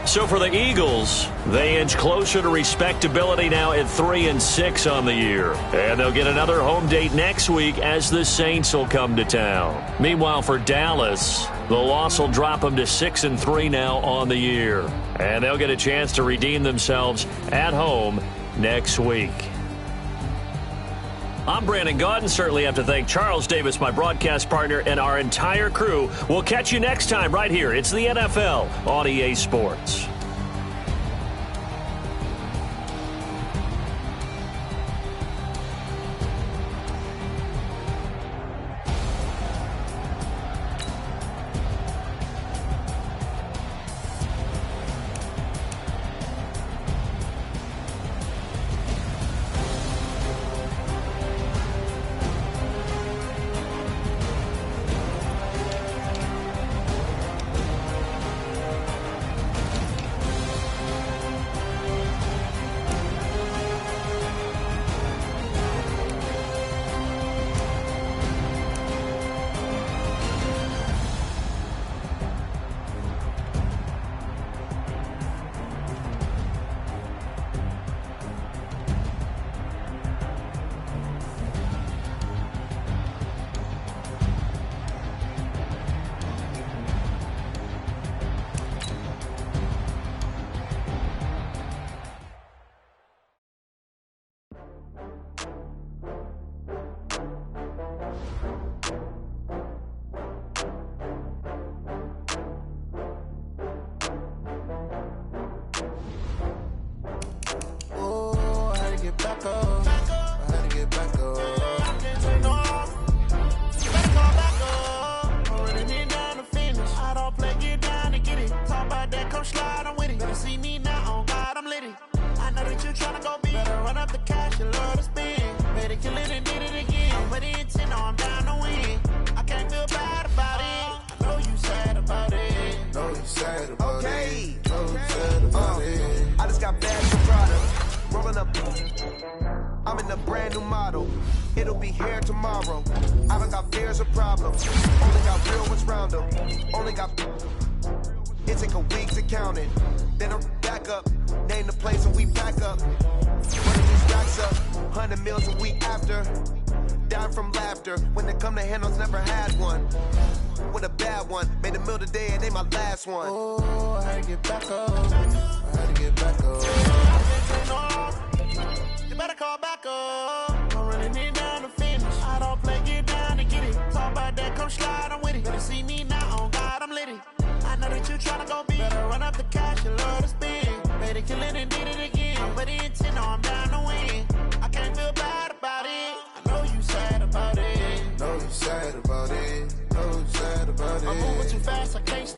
So for the Eagles, they inch closer to respectability now at 3-6 on the year. And they'll get another home date next week as the Saints will come to town. Meanwhile, for Dallas, the loss will drop them to 6-3 now on the year. And they'll get a chance to redeem themselves at home next week. I'm Brandon Gaudin. Certainly have to thank Charles Davis, my broadcast partner, and our entire crew. We'll catch you next time right here. It's the NFL on EA Sports. tryna go big. Better run up the cash, you love to spend. Better kill it and did it again. Put it in 10, I'm down to win. I can't feel bad about it. I know you sad about it. Know you sad about it. Know you sad about it. I just got bags from Prada. Rolling up. I'm in a brand new model. It'll be here tomorrow. I don't got fears or problems. Only got real ones round them. Only got. It take a week to count it. Then I'm back up. Name the place and we pack up. Running these racks up. 100 meals a week after. Dying from laughter. When it come to handles, never had one. With a bad one. Made a meal today and ain't my last one. Oh, I had to get back up. I had to get back up. You better call back up. I'm running it down to finish. I don't play, get down to get it. Talk about that, come slide, I'm with it. Better see me now, on God, I'm litty. I know that you tryna go big. Better run up the cash, you love to spend. Better kill it and did it again. Put it in 10, no, I'm down to win. I can't feel bad about it. I know you sad about it. Know you sad about it. Know you sad about it. I'm moving too fast, I can't stop.